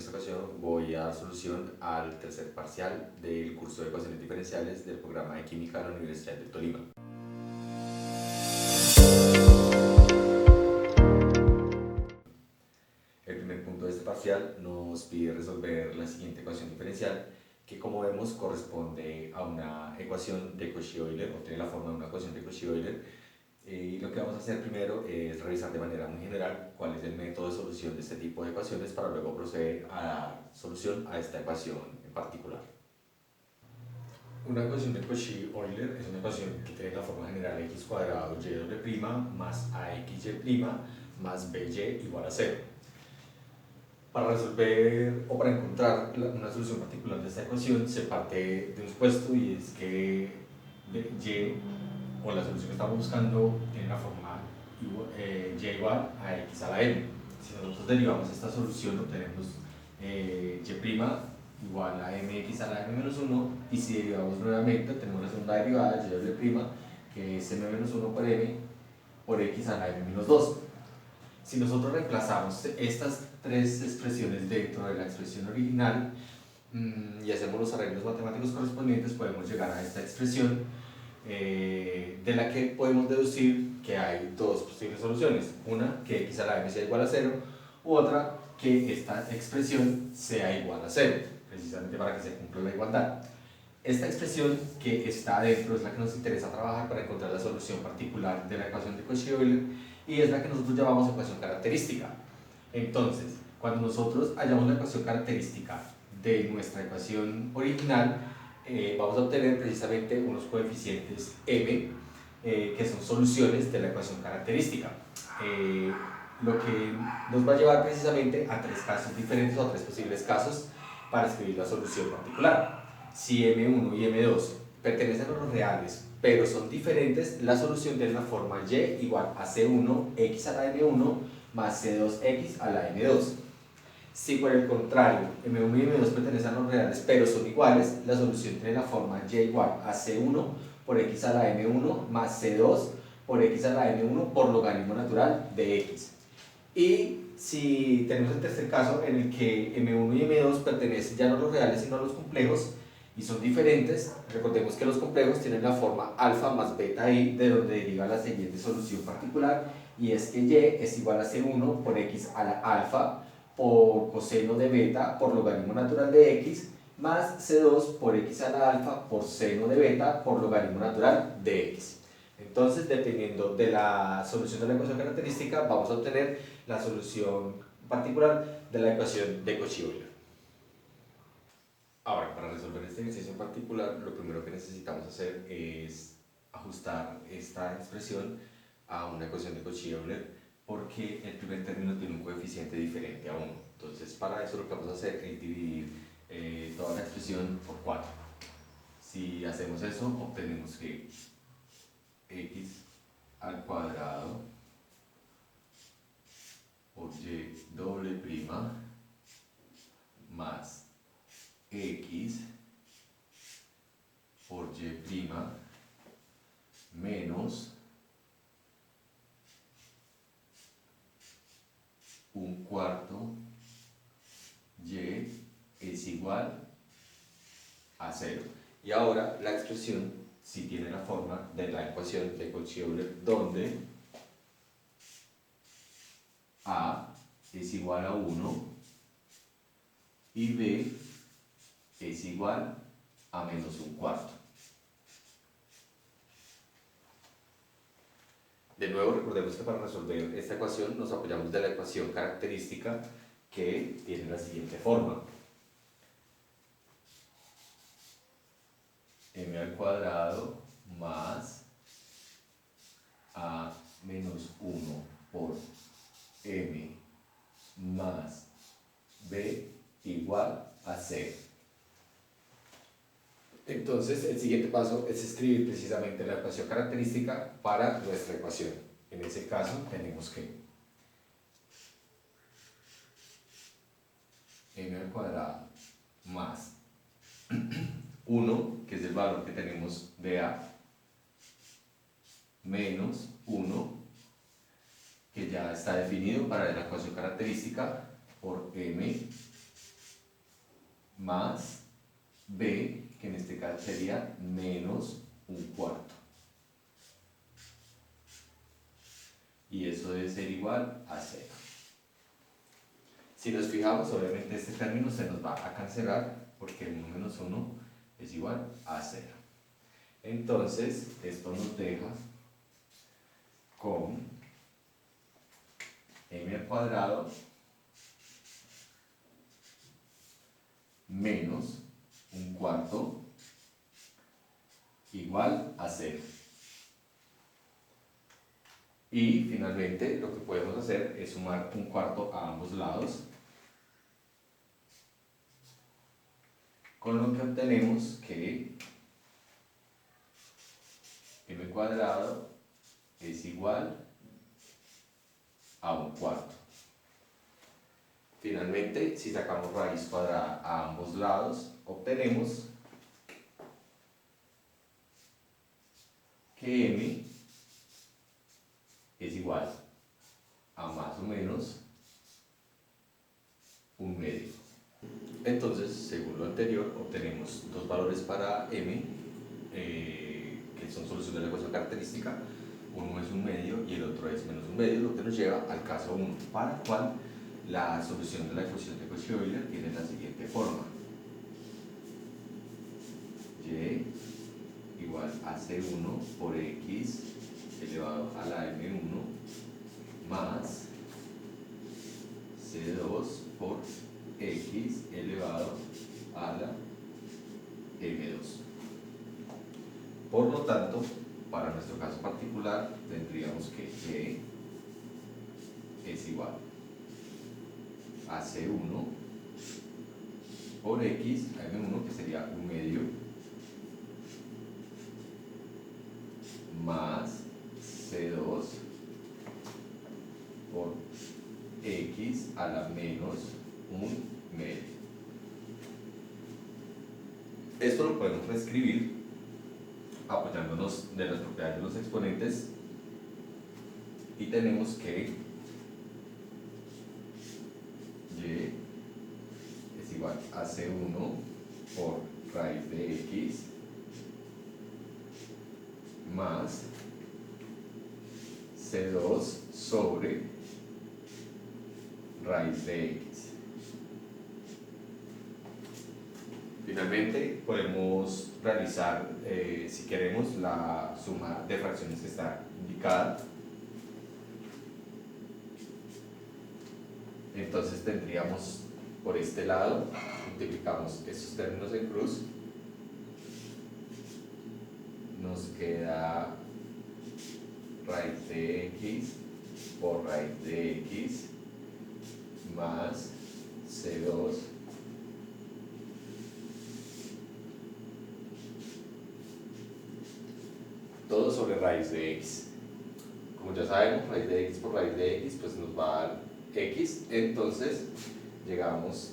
esta ocasión voy a dar solución al tercer parcial del curso de ecuaciones diferenciales del programa de química de la Universidad de Tolima. El primer punto de este parcial nos pide resolver la siguiente ecuación diferencial, que como vemos corresponde a una ecuación de Cauchy-Euler, o tiene la forma de una ecuación de Cauchy-Euler. Y lo que vamos a hacer primero es revisar de manera muy general cuál es el método de solución de este tipo de ecuaciones para luego proceder a dar solución a esta ecuación en particular. Una ecuación de Cauchy-Euler es una ecuación que tiene la forma general x cuadrado y doble más axy más by igual a 0. Para resolver o para encontrar una solución particular de esta ecuación se parte de un supuesto, y es que y o la solución que estamos buscando tiene la forma y igual a x a la m. Si nosotros derivamos esta solución obtenemos y igual a mx a la m menos 1, y si derivamos nuevamente tenemos la segunda derivada y doble que es m menos 1 por m por x a la m menos 2. Si nosotros reemplazamos estas tres expresiones dentro de la expresión original y hacemos los arreglos matemáticos correspondientes, podemos llegar a esta expresión de la que podemos deducir que hay dos posibles soluciones. Una, que x a la m sea igual a 0, u otra, que esta expresión sea igual a 0, precisamente para que se cumpla la igualdad. Esta expresión que está adentro es la que nos interesa trabajar para encontrar la solución particular de la ecuación de Cauchy-Euler, y es la que nosotros llamamos ecuación característica. Entonces, cuando nosotros hallamos la ecuación característica de nuestra ecuación original, vamos a obtener precisamente unos coeficientes m, que son soluciones de la ecuación característica. Lo que nos va a llevar precisamente a tres casos diferentes, o a tres posibles casos para escribir la solución particular. Si m1 y m2 pertenecen a los reales, pero son diferentes, la solución tiene la forma y igual a c1 x a la m1 más c2x a la m2. Si por el contrario m1 y m2 pertenecen a los reales pero son iguales, la solución tiene la forma y igual a c1 por x a la m1 más c2 por x a la m1 por logaritmo natural de x. Y si tenemos el tercer caso en el que m1 y m2 pertenecen ya no a los reales sino a los complejos y son diferentes, recordemos que los complejos tienen la forma alfa más beta i, de donde deriva la siguiente solución particular, y es que y es igual a c1 por x a la alfa por coseno de beta por logaritmo natural de x más c2 por x a la alfa por seno de beta por logaritmo natural de x. Entonces, dependiendo de la solución de la ecuación característica, vamos a obtener la solución particular de la ecuación de Cauchy-Euler. Ahora, para resolver este ejercicio en particular, lo primero que necesitamos hacer es ajustar esta expresión a una ecuación de Cauchy-Euler, porque el primer término tiene un coeficiente diferente a 1. Entonces, para eso lo que vamos a hacer es dividir toda la expresión por 4. Si hacemos eso, obtenemos que x al cuadrado por y doble prima más x por y prima menos un cuarto y es igual a 0. Y ahora la expresión sí tiene la forma de la ecuación de Cauchy-Euler, donde a es igual a 1 y b es igual a menos un cuarto. De nuevo, recordemos que para resolver esta ecuación nos apoyamos de la ecuación característica, que tiene la siguiente forma: m al cuadrado más a menos 1 por m más b igual a 0. Entonces, el siguiente paso es escribir precisamente la ecuación característica para nuestra ecuación. En ese caso, tenemos que m al cuadrado más 1, que es el valor que tenemos de a, menos 1, que ya está definido para la ecuación característica, por m más b, que en este caso sería menos un cuarto. Y eso debe ser igual a 0. Si nos fijamos, obviamente este término se nos va a cancelar porque el 1 menos 1 es igual a 0. Entonces, esto nos deja con m al cuadrado menos un cuarto igual a 0. Y finalmente lo que podemos hacer es sumar un cuarto a ambos lados, con lo que obtenemos que m cuadrado es igual a un cuarto. Finalmente, si sacamos raíz cuadrada a ambos lados, obtenemos que m es igual a más o menos un medio. Entonces, según lo anterior, obtenemos dos valores para m, que son soluciones de la ecuación característica. Uno es un medio y el otro es menos un medio, lo que nos lleva al caso 1, para el cual la solución de la ecuación de Cauchy-Euler tiene la siguiente forma: y igual a c1 por x elevado a la m1 más c2 por x elevado a la m2. Por lo tanto, para nuestro caso particular, tendríamos que y es igual a c1 por x a m1, que sería un medio, más c2 por x a la menos un medio. Esto lo podemos reescribir apoyándonos de las propiedades de los exponentes, y tenemos que y es igual a c1 por raíz de x más c2 sobre raíz de x. Finalmente, podemos realizar, si queremos, la suma de fracciones que está indicada. Entonces tendríamos por este lado, multiplicamos estos términos en cruz, nos queda raíz de x por raíz de x más c2 todo sobre raíz de x. Como ya sabemos, raíz de x por raíz de x pues nos va a dar x. Entonces llegamos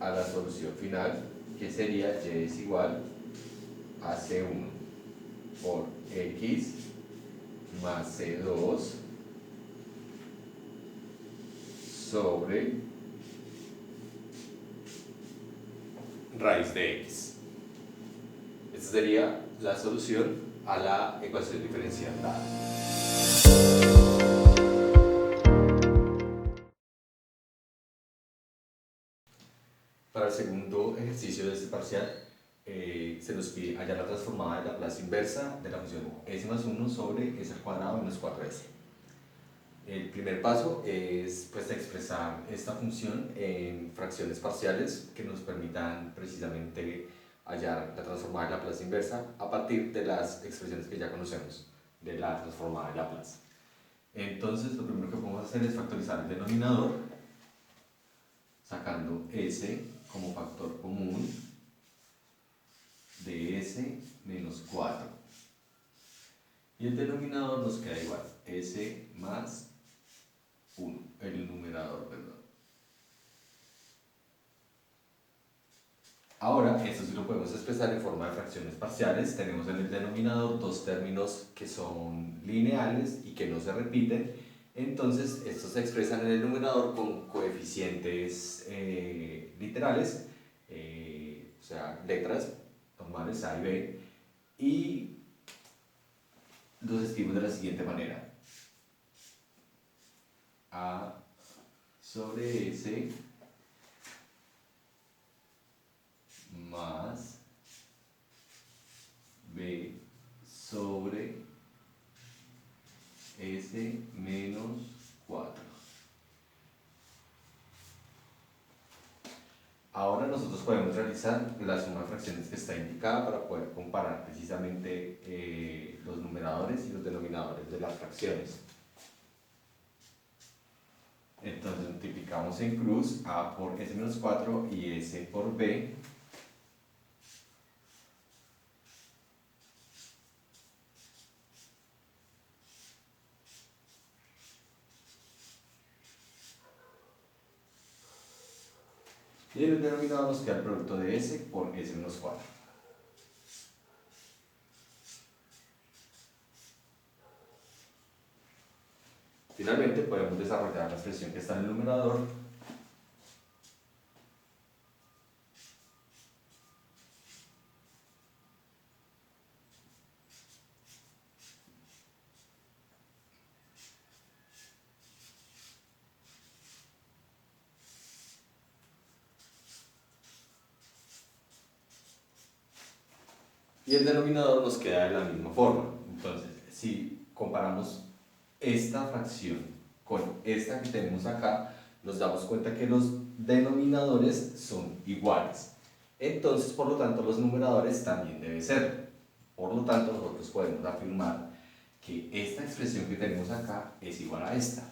a la solución final, que sería y es igual a c1 por x más c2 sobre raíz de x. Esta sería la solución a la ecuación diferencial dada. Para el segundo ejercicio de este parcial, se nos pide hallar la transformada de Laplace inversa de la función s más 1 sobre s al cuadrado menos 4s. El primer paso es pues expresar esta función en fracciones parciales que nos permitan precisamente hallar la transformada de Laplace inversa a partir de las expresiones que ya conocemos de la transformada de Laplace. Entonces, lo primero que podemos hacer es factorizar el denominador, sacando s como factor común de s menos 4. Y el denominador nos queda igual, s más 1, el numerador, perdón. Ahora, esto sí lo podemos expresar en forma de fracciones parciales. Tenemos en el denominador dos términos que son lineales y que no se repiten. Entonces, estos se expresan en el numerador con coeficientes literales, sea, letras normales A y B, y los escribimos de la siguiente manera: A sobre S más B sobre S menos 4. Ahora nosotros podemos realizar la suma de fracciones que está indicada para poder comparar precisamente los numeradores y los denominadores de las fracciones. Entonces multiplicamos en cruz A por S menos 4 y S por B. Y en el denominador nos queda el producto de S por S menos 4. Finalmente podemos desarrollar la expresión que está en el numerador y el denominador nos queda de la misma forma. Entonces, si comparamos esta fracción con esta que tenemos acá, nos damos cuenta que los denominadores son iguales. Entonces, por lo tanto, los numeradores también deben ser. Por lo tanto, nosotros podemos afirmar que esta expresión que tenemos acá es igual a esta.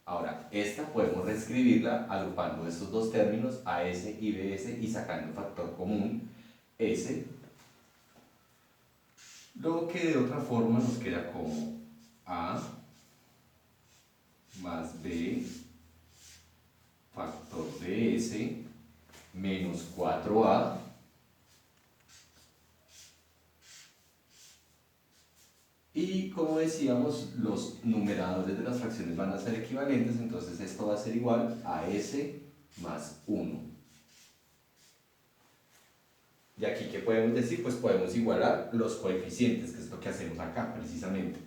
Ahora, esta podemos reescribirla agrupando estos dos términos, AS y BS, y sacando el factor común, S, lo que de otra forma nos queda como A más B factor de S menos 4A y, como decíamos, los numeradores de las fracciones van a ser equivalentes, entonces esto va a ser igual a S más 1. Y aquí, ¿qué podemos decir? Pues podemos igualar los coeficientes, que es lo que hacemos acá precisamente.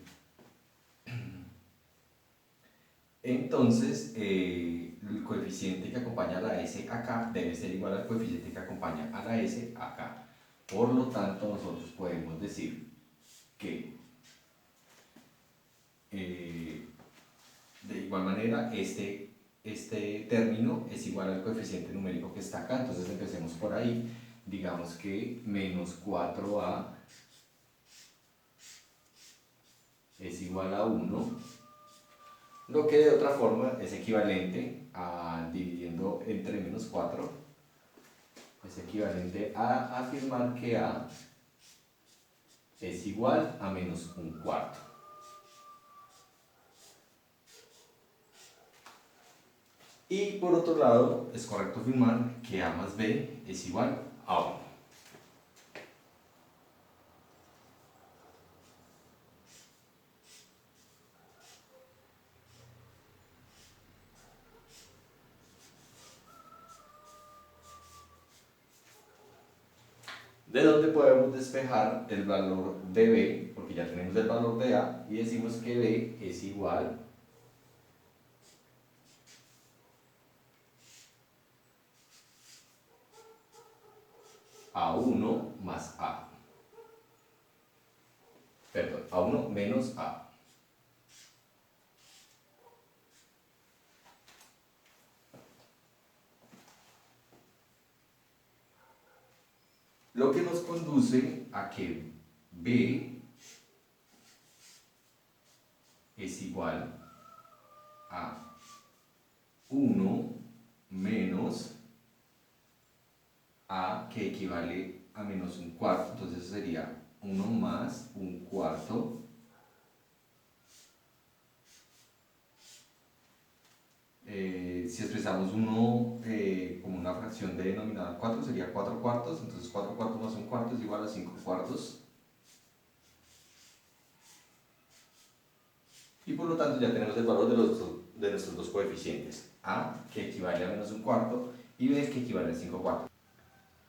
Entonces, el coeficiente que acompaña a la S acá debe ser igual al coeficiente que acompaña a la S acá. Por lo tanto, nosotros podemos decir que de igual manera este término es igual al coeficiente numérico que está acá. Entonces empecemos por ahí. Digamos que menos 4A es igual a 1, lo que de otra forma es equivalente a, dividiendo entre menos 4, es equivalente a afirmar que A es igual a menos un cuarto. Y por otro lado, es correcto afirmar que A más B es igual a 1. ¿De dónde podemos despejar el valor de B? Porque ya tenemos el valor de A y decimos que B es igual a 1 más A. Perdón, a 1 menos A. Lo que nos conduce a que B es igual a 1 menos A, que equivale a menos un cuarto. Entonces eso sería 1 más un cuarto si expresamos 1 como una fracción de denominador 4, sería 4 cuartos. Entonces 4 cuartos más un cuarto es igual a 5 cuartos. Y por lo tanto ya tenemos el valor de nuestros dos coeficientes. A, que equivale a menos un cuarto, y B, que equivale a 5 cuartos.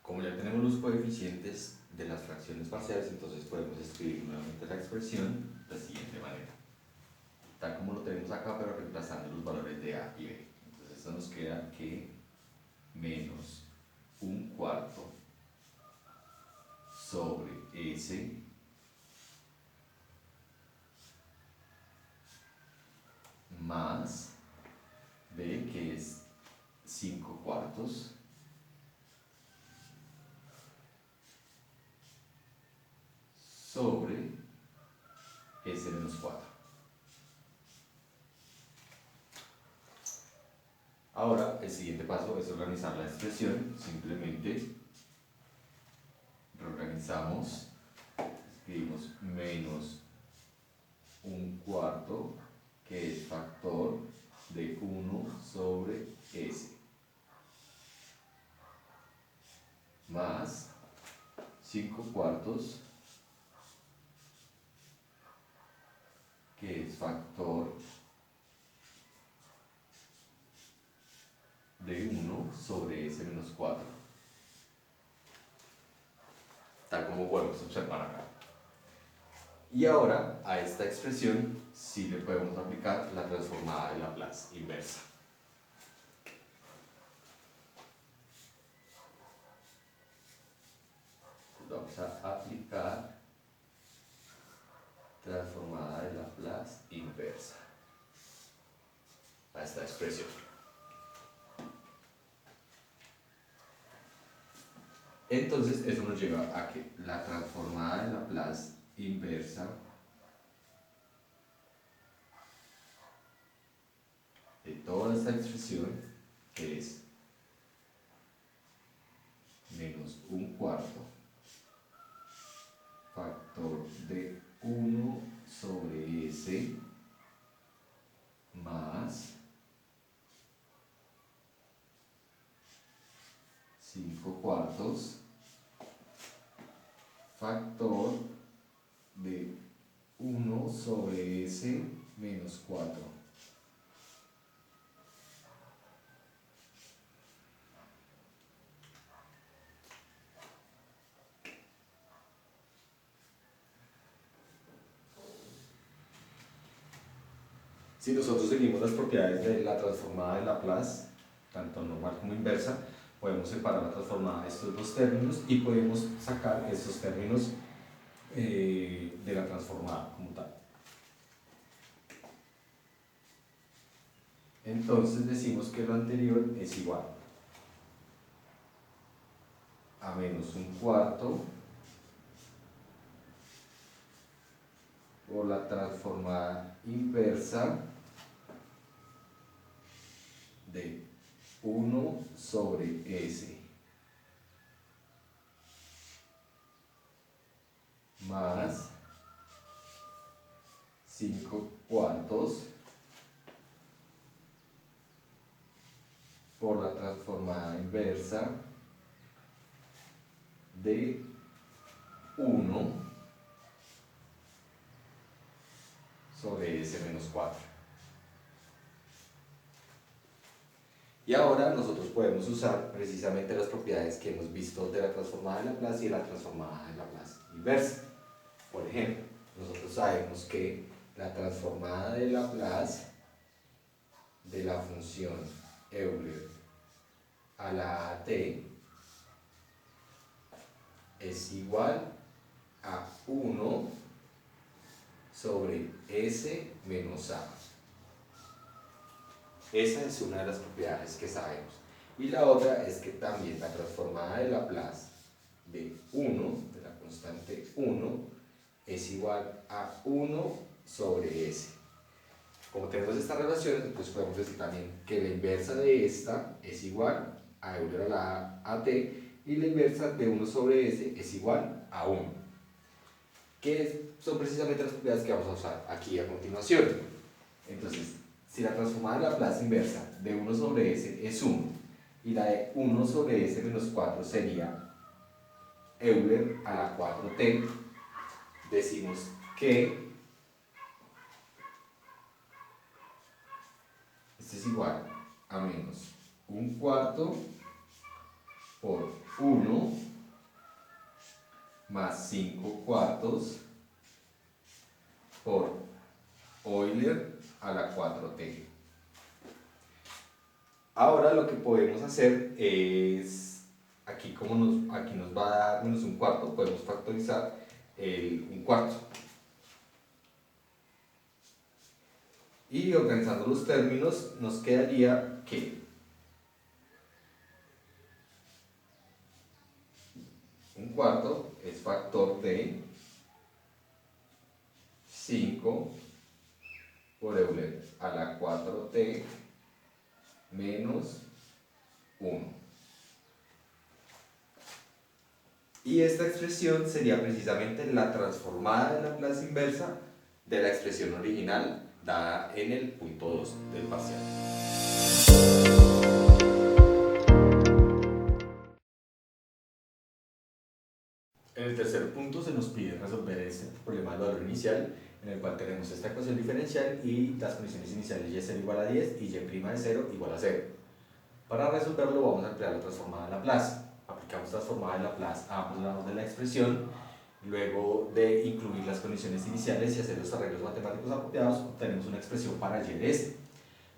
Como ya tenemos los coeficientes de las fracciones parciales, entonces podemos escribir nuevamente la expresión de la siguiente manera. Tal como lo tenemos acá, pero reemplazando los valores de A y B. Entonces esto nos queda que menos un cuarto sobre S más B, que es 5 cuartos, sobre S menos 4. Ahora, el siguiente paso es organizar la expresión. Simplemente reorganizamos, escribimos menos un cuarto, que es factor de 1 sobre S, más 5 cuartos, que es factor de 1 sobre S menos 4, tal como podemos observar acá. Y ahora a esta expresión sí le podemos aplicar la transformada de Laplace inversa. Vamos a aplicar transformada de Laplace inversa a esta expresión. Entonces eso nos lleva a que la transformada de Laplace inversa de toda esta expresión, que es menos un cuarto factor de 1 sobre S más 5 cuartos factor de 1 sobre S menos 4. Si nosotros seguimos las propiedades de la transformada de Laplace, tanto normal como inversa, podemos separar la transformada de estos dos términos y podemos sacar estos términos de la transformada como tal. Entonces decimos que lo anterior es igual a menos un cuarto por la transformada inversa de 1 sobre S más 5 cuartos por la transformada inversa de 1 sobre S menos 4. Y ahora nosotros podemos usar precisamente las propiedades que hemos visto de la transformada de Laplace y de la transformada de Laplace inversa. Por ejemplo, nosotros sabemos que la transformada de Laplace de la función Euler a la AT es igual a 1 sobre S menos A. Esa es una de las propiedades que sabemos. Y la otra es que también la transformada de Laplace de 1, de la constante 1, es igual a 1 sobre S. Como tenemos estas relaciones, entonces podemos decir también que la inversa de esta es igual a Euler a la AT y la inversa de 1 sobre S es igual a 1. Que son precisamente las propiedades que vamos a usar aquí a continuación. Entonces, si la transformada de Laplace inversa de 1 sobre S es 1 y la de 1 sobre S menos 4 sería Euler a la 4t, decimos que esto es igual a menos un cuarto por 1 más 5 cuartos por Euler a la 4t. Ahora lo que podemos hacer es, aquí nos va a dar menos un cuarto, podemos factorizar un cuarto. Y organizando los términos nos quedaría que un cuarto es factor de 5 por Euler a la 4t menos 1. Y esta expresión sería precisamente la transformada de Laplace inversa de la expresión original dada en el punto 2 del parcial. En el tercer punto se nos pide resolver este problema del valor inicial, en el cual tenemos esta ecuación diferencial y las condiciones iniciales y0 igual a 10 y y' de 0 igual a 0. Para resolverlo vamos a emplear la transformada de Laplace. Aplicamos transformada de Laplace a ambos lados de la expresión. Luego de incluir las condiciones iniciales y hacer los arreglos matemáticos apropiados, obtenemos una expresión para y de s.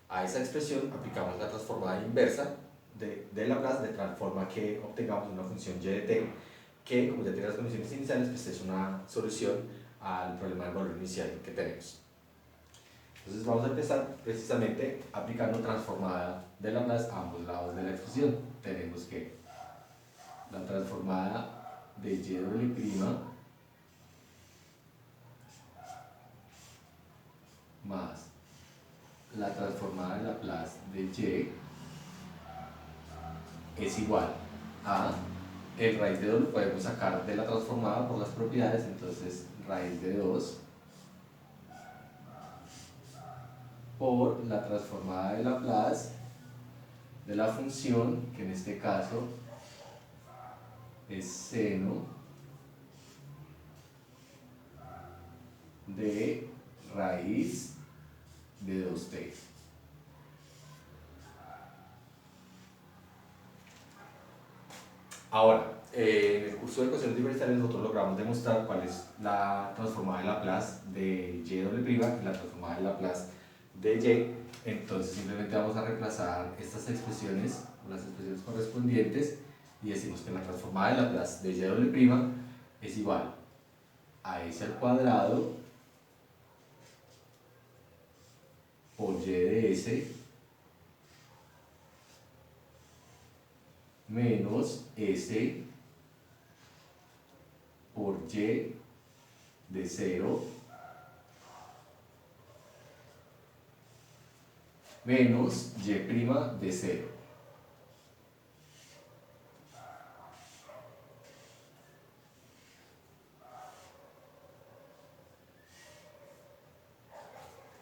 A esa expresión aplicamos la transformada inversa de Laplace de tal forma que obtengamos una función y de t que, como ya tiene las condiciones iniciales, pues es una solución al problema del valor inicial que tenemos. Entonces vamos a empezar precisamente aplicando transformada de Laplace a ambos lados de la expresión. Tenemos que la transformada de y' más la transformada de Laplace de y es igual a el raíz de 2 lo podemos sacar de la transformada por las propiedades, entonces raíz de 2 por la transformada de Laplace de la función, que en este caso es seno de raíz de 2t. Ahora, en el curso de ecuaciones diferenciales nosotros logramos demostrar cuál es la transformada de Laplace de y' y la transformada de Laplace de y. Entonces simplemente vamos a reemplazar estas expresiones con las expresiones correspondientes y decimos que la transformada de Laplace de y' es igual a s al cuadrado por y de s menos s por y de 0 menos y' de 0.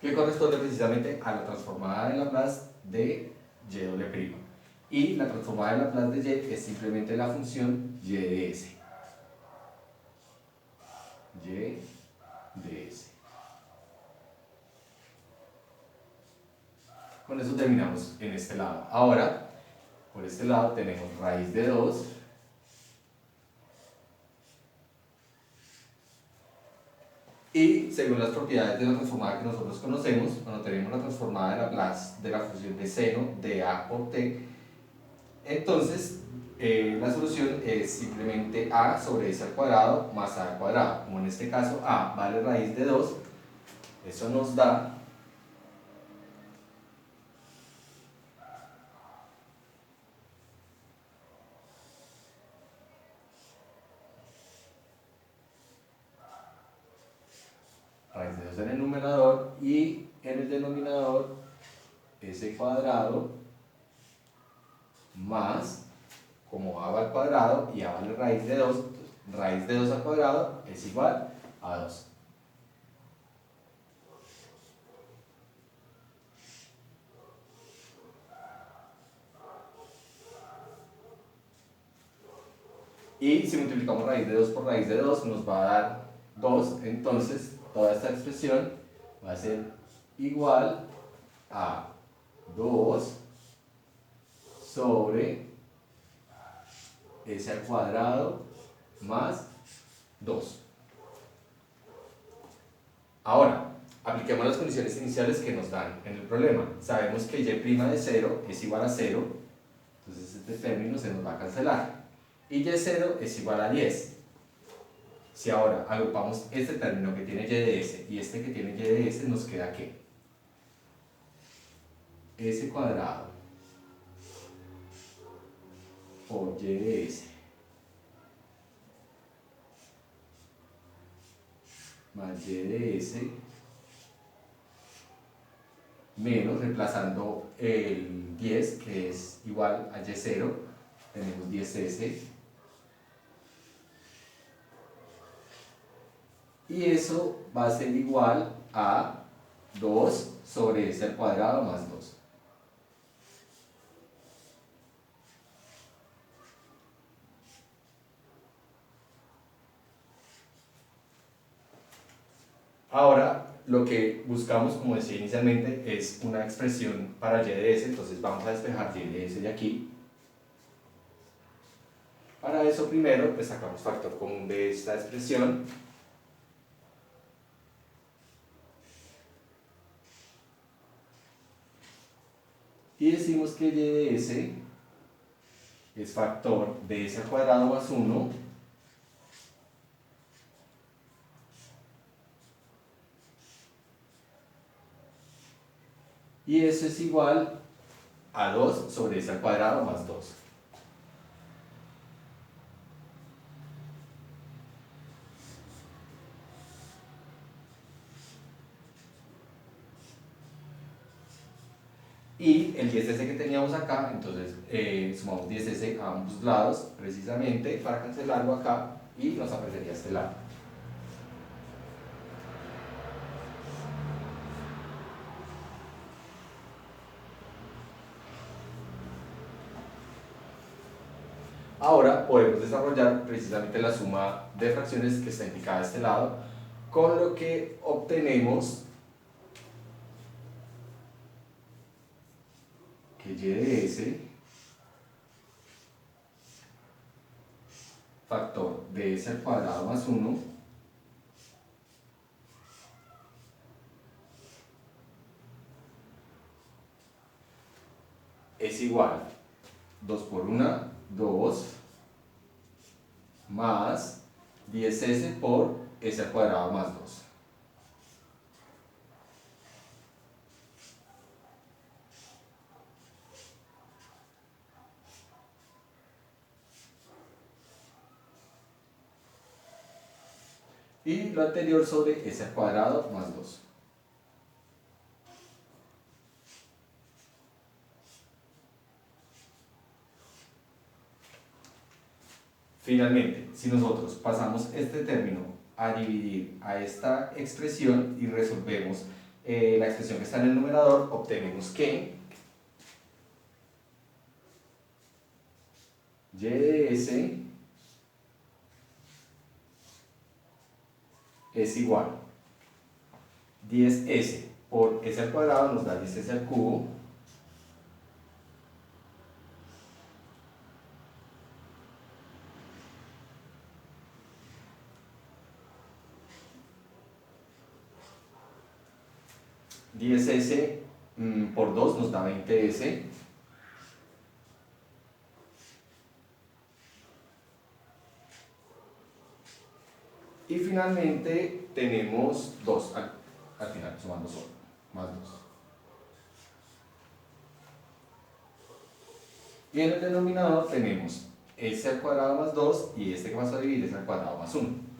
Que corresponde precisamente a la transformada de Laplace de y'. Y la transformada de Laplace de y es simplemente la función y de s. Y de s. Con eso terminamos en este lado. Ahora, por este lado tenemos raíz de 2 y según las propiedades de la transformada que nosotros conocemos, cuando tenemos la transformada de Laplace de la función de seno de a por t, entonces la solución es simplemente a sobre s al cuadrado más a al cuadrado. Como en este caso a vale raíz de 2, eso nos da raíz de 2 en el numerador y en el denominador s cuadrado más, como a va al cuadrado y a vale raíz de 2, raíz de 2 al cuadrado es igual a 2. Y si multiplicamos raíz de 2 por raíz de 2 nos va a dar 2, entonces toda esta expresión va a ser igual a 2 sobre s al cuadrado más 2. Ahora, apliquemos las condiciones iniciales que nos dan en el problema. Sabemos que y' de 0 es igual a 0, entonces este término se nos va a cancelar. Y y0 es igual a 10. Si ahora agrupamos este término que tiene y de s y este que tiene y de s, nos queda ¿qué? S cuadrado por y de s más y de s menos, reemplazando el 10 que es igual a y0, tenemos 10s, y eso va a ser igual a 2 sobre s al cuadrado más 2. Ahora, lo que buscamos, como decía inicialmente, es una expresión para y de s, entonces vamos a despejar y de s de aquí. Para eso primero pues sacamos factor común de esta expresión. Y decimos que y de s es factor de s al cuadrado más 1 y eso es igual a 2 sobre s al cuadrado más 2. Y el 10s que teníamos acá, entonces sumamos 10s a ambos lados, precisamente para cancelarlo acá, y nos aparecería este lado. Ahora podemos desarrollar precisamente la suma de fracciones que está indicada a este lado, con lo que obtenemos que y de s factor de s al cuadrado más 1 es igual 2 por 1, 2 más 10s por s al cuadrado más 2. Y lo anterior sobre s al cuadrado más 2. Finalmente, si nosotros pasamos este término a dividir a esta expresión y resolvemos la expresión que está en el numerador, obtenemos que y de s es igual 10s por s al cuadrado nos da 10s al cubo s por 2 nos da 20s y finalmente tenemos 2 al final, sumando solo, más 2. Y en el denominador tenemos s al cuadrado más 2 y este que vas a dividir es al cuadrado más 1.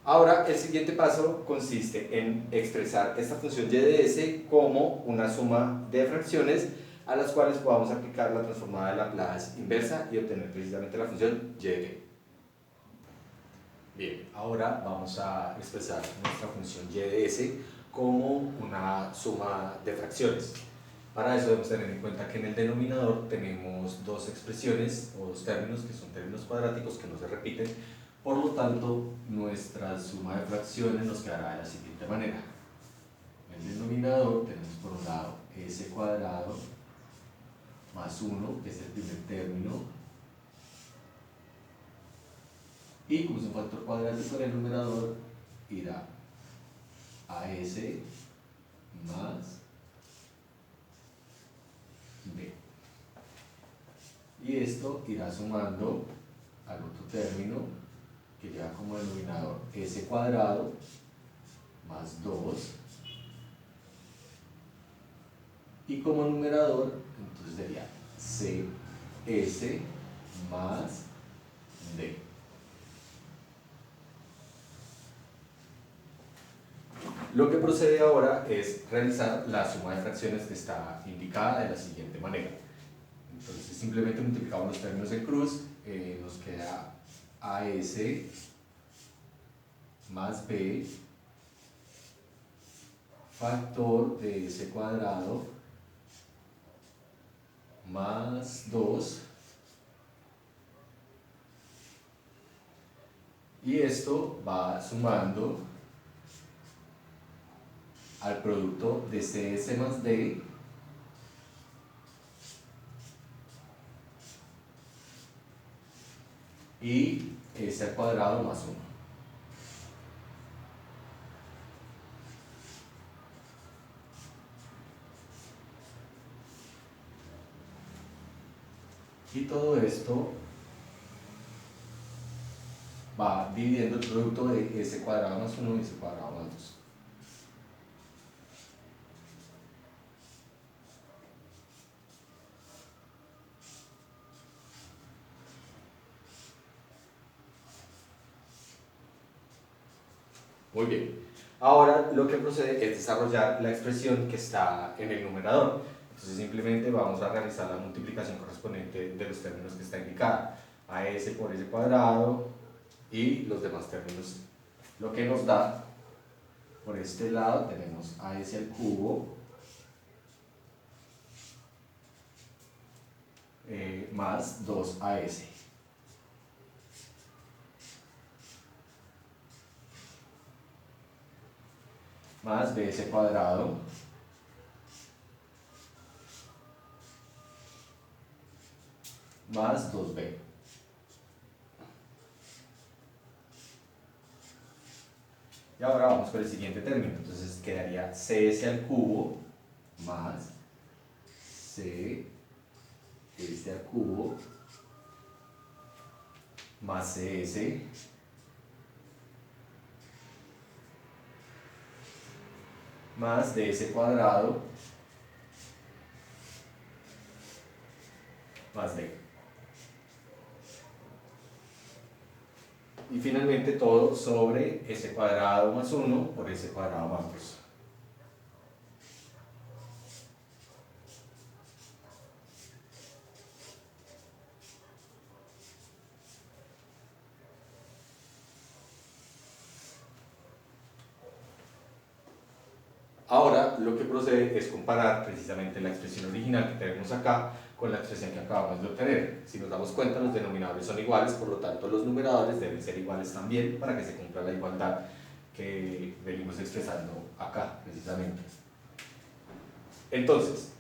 Ahora, el siguiente paso consiste en expresar esta función y de s como una suma de fracciones a las cuales podamos aplicar la transformada de Laplace inversa y obtener precisamente la función y de b. Bien, ahora vamos a expresar nuestra función y de s como una suma de fracciones. Para eso debemos tener en cuenta que en el denominador tenemos dos expresiones o dos términos que son términos cuadráticos que no se repiten, por lo tanto nuestra suma de fracciones nos quedará de la siguiente manera. En el denominador tenemos por un lado s cuadrado más 1, que es el primer término, y como es un factor cuadrático en el numerador, irá a s más b. Y esto irá sumando al otro término que lleva como denominador s cuadrado más 2, y como numerador entonces sería cs más d. Lo que procede ahora es realizar la suma de fracciones que está indicada de la siguiente manera. Entonces simplemente multiplicamos los términos en cruz, nos queda AS más B factor de S cuadrado más 2, y esto va sumando al producto de CS más D y S al cuadrado más 1. Y todo esto va dividiendo el producto de S cuadrado más 1 y S cuadrado más 2. Muy bien. Ahora lo que procede es desarrollar la expresión que está en el numerador. Entonces simplemente vamos a realizar la multiplicación correspondiente de los términos que está indicada. AS por S cuadrado y los demás términos. Lo que nos da, por este lado tenemos AS al cubo más 2AS. Más bs cuadrado más 2b. Y ahora vamos con el siguiente término. Entonces quedaría cs al cubo más cs al cubo más cs más ds cuadrado más d. Y finalmente todo sobre s cuadrado más 1 por s cuadrado más 2. Ahora lo que procede es comparar precisamente la expresión original que tenemos acá con la expresión que acabamos de obtener. Si nos damos cuenta, los denominadores son iguales, por lo tanto los numeradores deben ser iguales también para que se cumpla la igualdad que venimos expresando acá precisamente. Entonces,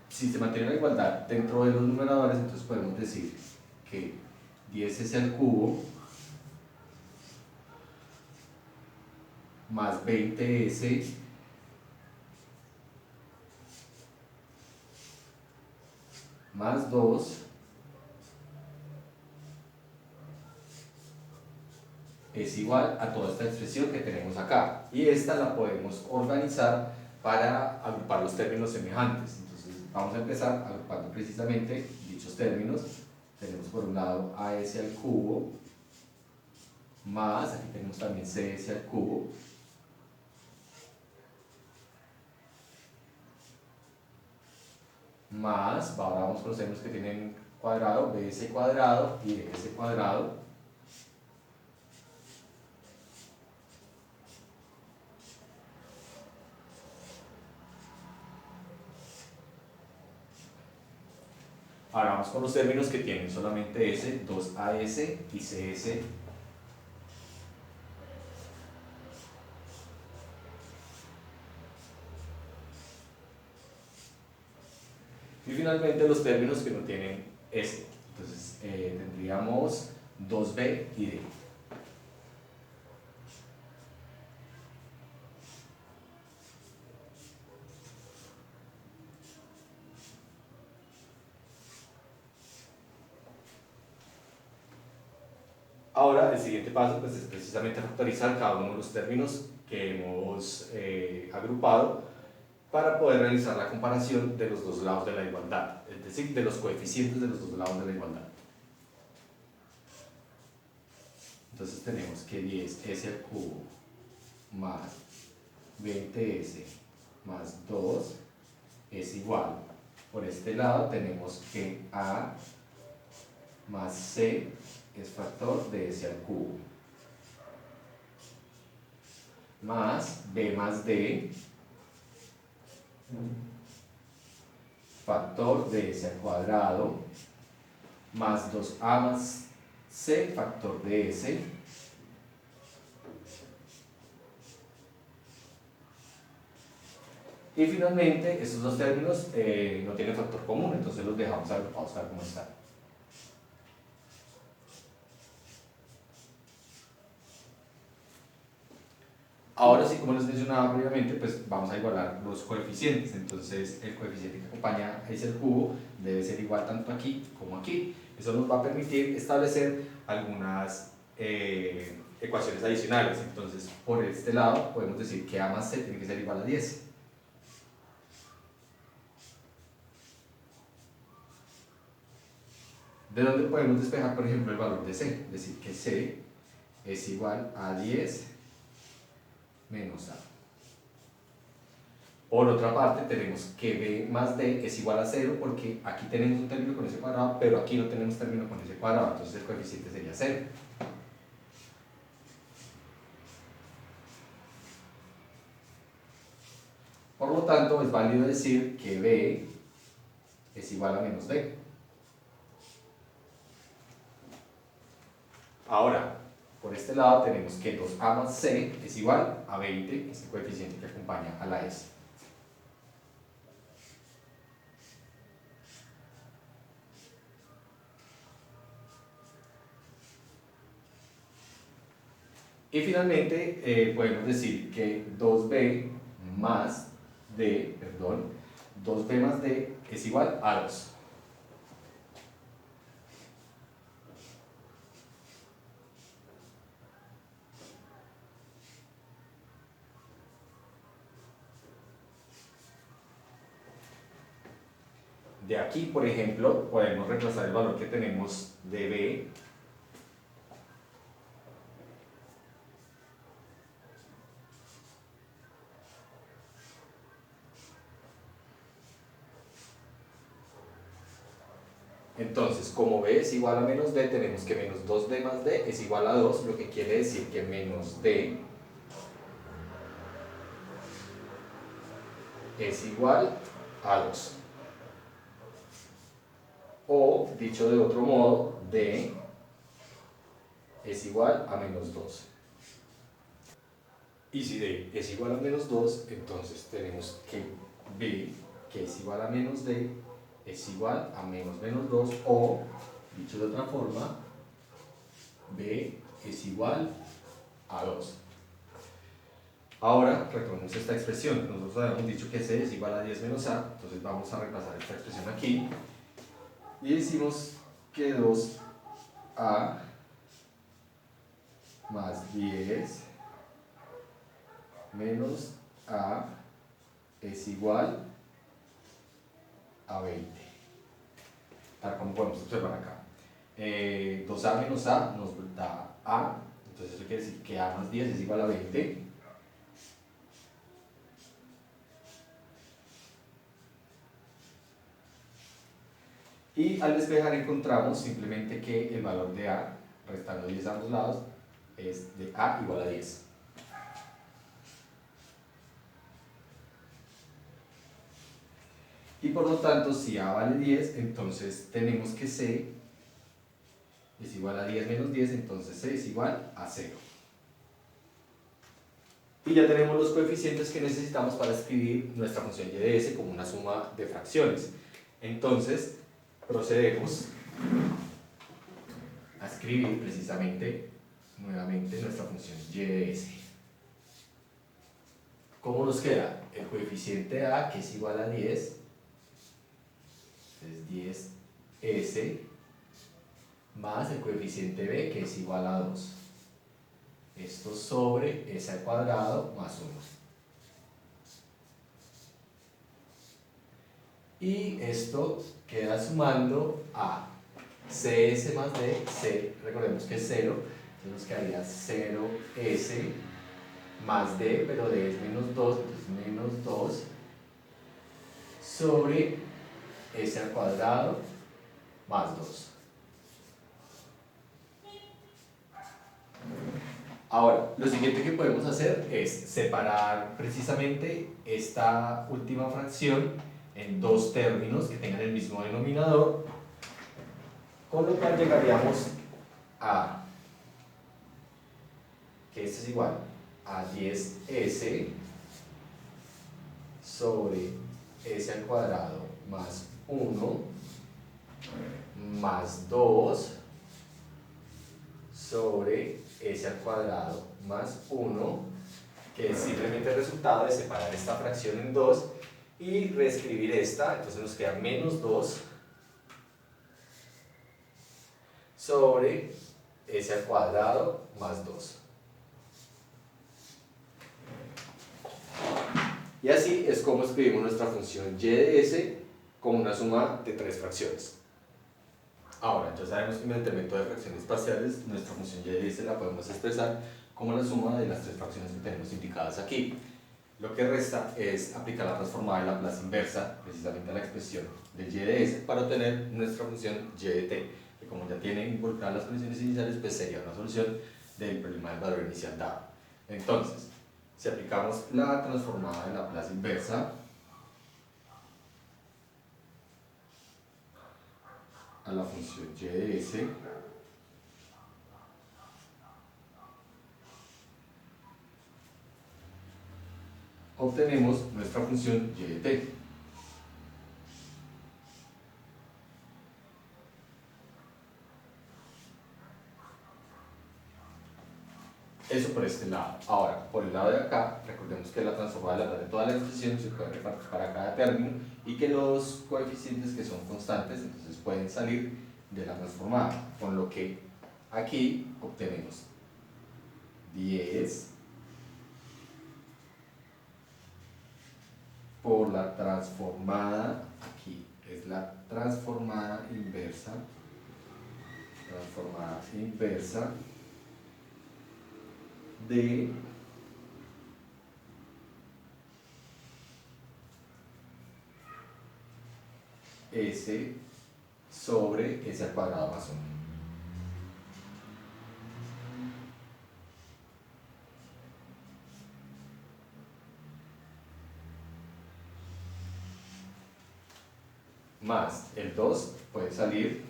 si se mantiene la igualdad dentro de los numeradores, entonces podemos decir que 10s al cubo más 20s más 2 es igual a toda esta expresión que tenemos acá, y esta la podemos organizar para agrupar los términos semejantes. Entonces vamos a empezar agrupando precisamente dichos términos. Tenemos por un lado AS al cubo más, aquí tenemos también CS al cubo más, ahora vamos con los términos que tienen cuadrado, bs cuadrado y s cuadrado Ahora vamos con los términos que tienen solamente S, 2AS y CS. Y finalmente los términos que no tienen S. Entonces tendríamos 2B y D. Ahora el siguiente paso pues, es precisamente factorizar cada uno de los términos que hemos agrupado para poder realizar la comparación de los dos lados de la igualdad, es decir, de los coeficientes de los dos lados de la igualdad. Entonces tenemos que 10s al cubo más 20s más 2 es igual. Por este lado tenemos que a más c es factor de s al cubo, más b más d factor de s al cuadrado, más 2a más c factor de s, y finalmente estos dos términos no tienen factor común, entonces los dejamos agrupados tal como están. Ahora sí, como les mencionaba previamente, pues vamos a igualar los coeficientes. Entonces el coeficiente que acompaña a ese al cubo debe ser igual tanto aquí como aquí. Eso nos va a permitir establecer algunas ecuaciones adicionales. Entonces por este lado podemos decir que a más c tiene que ser igual a 10. ¿De dónde podemos despejar, por ejemplo, el valor de c? Decir que c es igual a 10 menos a. Por otra parte, tenemos que b más d es igual a 0 porque aquí tenemos un término con ese cuadrado, pero aquí no tenemos término con ese cuadrado, entonces el coeficiente sería 0. Por lo tanto, es válido decir que b es igual a menos d. Ahora, por este lado tenemos que 2a más c es igual a 20, que es el coeficiente que acompaña a la s. Y finalmente podemos decir que 2b más d, perdón, 2b más d es igual a 2. De aquí, por ejemplo, podemos reemplazar el valor que tenemos de b Entonces, como b es igual a menos d, tenemos que menos 2b más d es igual a 2, lo que quiere decir que menos d es igual a 2. O, dicho de otro modo, d es igual a menos 2. Y si d es igual a menos 2, entonces tenemos que b, que es igual a menos d, es igual a menos 2, o, dicho de otra forma, b es igual a 2. Ahora retomemos esta expresión. Nosotros habíamos dicho que c es igual a 10 menos a, entonces vamos a reemplazar esta expresión aquí y decimos que 2a más 10 menos a es igual a 20, tal como podemos observar acá. 2a menos a nos da a, entonces eso quiere decir que a más 10 es igual a 20. Y al despejar encontramos simplemente que el valor de a, restando 10 a ambos lados, es de a igual a 10. Y por lo tanto, si A vale 10, entonces tenemos que C es igual a 10 menos 10, entonces C es igual a 0. Y ya tenemos los coeficientes que necesitamos para escribir nuestra función y de s como una suma de fracciones. Entonces, procedemos a escribir precisamente nuevamente nuestra función y de s. ¿Cómo nos queda? El coeficiente a, que es igual a 10, es 10s, más el coeficiente b, que es igual a 2. Esto sobre s al cuadrado más 1. Y esto queda sumando a cs más d, c, recordemos que es 0, entonces nos quedaría 0s más d, pero d es menos 2, entonces menos 2 sobre s al cuadrado más 2. Ahora, lo siguiente que podemos hacer es separar precisamente esta última fracción en dos términos que tengan el mismo denominador, con lo cual llegaríamos a que esto es igual a 10s sobre s al cuadrado más 1 más 2 sobre s al cuadrado más 1, que es simplemente el resultado de separar esta fracción en dos y reescribir esta. Entonces nos queda menos 2 sobre s al cuadrado más 2. Y así es como escribimos nuestra función y de s como una suma de tres fracciones. Ahora, ya sabemos que mediante el método de fracciones parciales, nuestra función y de s la podemos expresar como la suma de las tres fracciones que tenemos indicadas aquí. Lo que resta es aplicar la transformada de Laplace inversa, precisamente a la expresión del y de s, para obtener nuestra función y de t, que como ya tiene involucradas las condiciones iniciales, pues sería una solución del problema del valor inicial dado. Entonces, si aplicamos la transformada de Laplace inversa a la función y de s, obtenemos nuestra función y de t. Eso por este lado. Ahora, por el lado de acá, recordemos que la transformada de toda la expresión se puede repartir para cada término y que los coeficientes que son constantes, entonces pueden salir de la transformada, con lo que aquí obtenemos 10 por la transformada, aquí es la transformada inversa de s sobre s al cuadrado más 1. Más el 2 puede salir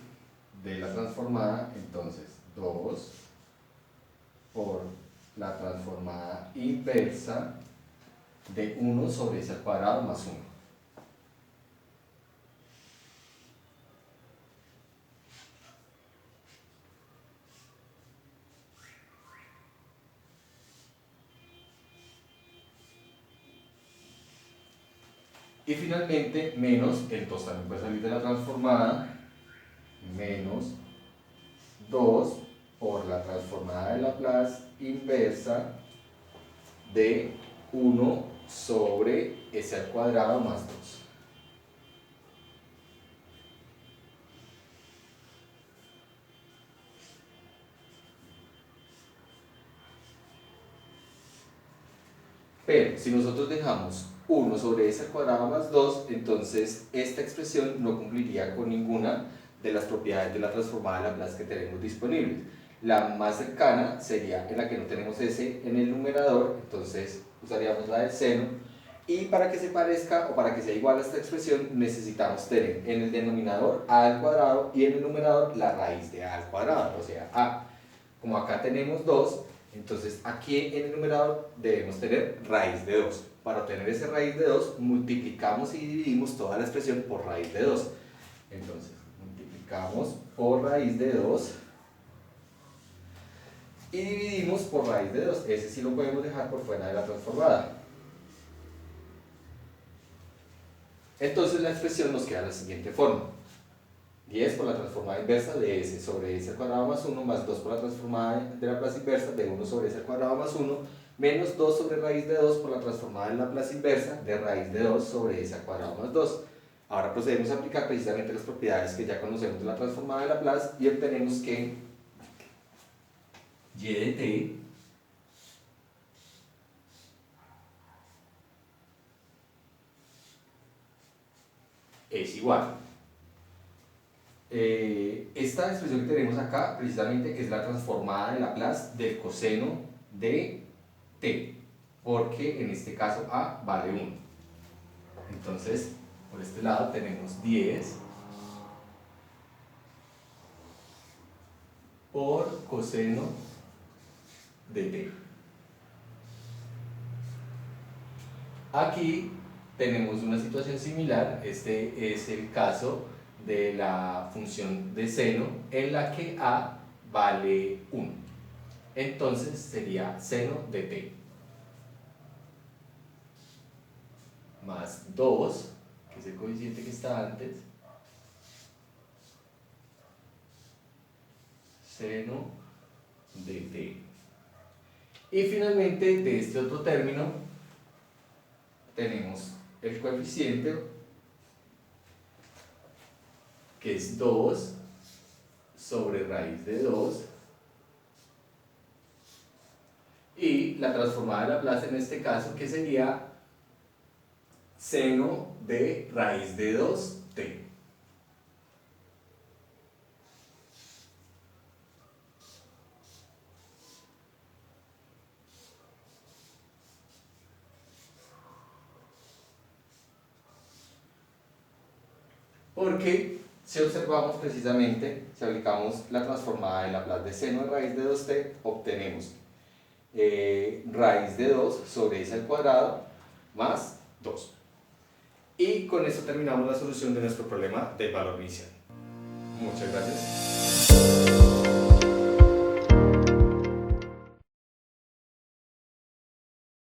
de la transformada, entonces 2 por la transformada inversa de 1 sobre s al cuadrado más 1. Y finalmente, menos, el 2 también puede salir de la transformada, menos 2 por la transformada de Laplace inversa de 1 sobre s al cuadrado más 2. Pero si nosotros dejamos 1 sobre s al cuadrado más 2, entonces esta expresión no cumpliría con ninguna de las propiedades de la transformada de Laplace que tenemos disponibles. La más cercana sería en la que no tenemos s en el numerador, entonces usaríamos la del seno, Y para que se parezca o para que sea igual a esta expresión necesitamos tener en el denominador a al cuadrado y en el numerador la raíz de a al cuadrado, o sea a. Como acá tenemos 2, entonces aquí en el numerador debemos tener raíz de 2. Para obtener esa raíz de 2 multiplicamos y dividimos toda la expresión por raíz de 2. Entonces multiplicamos por raíz de 2 y dividimos por raíz de 2. Ese sí lo podemos dejar por fuera de la transformada. Entonces la expresión nos queda de la siguiente forma. 10 por la transformada inversa de s sobre s al cuadrado más 1 más 2 por la transformada de Laplace inversa de 1 sobre s al cuadrado más 1 menos 2 sobre raíz de 2 por la transformada de Laplace inversa de raíz de 2 sobre s al cuadrado más 2. Ahora procedemos a aplicar precisamente las propiedades que ya conocemos de la transformada de Laplace y obtenemos que y de t es igual. Esta expresión que tenemos acá precisamente es la transformada de Laplace del coseno de t, porque en este caso a vale 1. Entonces, por este lado tenemos 10 por coseno de t. Aquí tenemos una situación similar. Este es el caso de la función de seno en la que a vale 1. Entonces sería seno de t más 2, que es el coeficiente que está antes, seno de t. Y finalmente de este otro término tenemos el coeficiente, que es 2 sobre raíz de 2, y la transformada de Laplace en este caso, que sería seno de raíz de 2t. Porque si observamos precisamente, si aplicamos la transformada de Laplace de seno de raíz de 2t, obtenemos raíz de 2 sobre s al cuadrado más 2. Y con esto terminamos la solución de nuestro problema del valor inicial. Muchas gracias.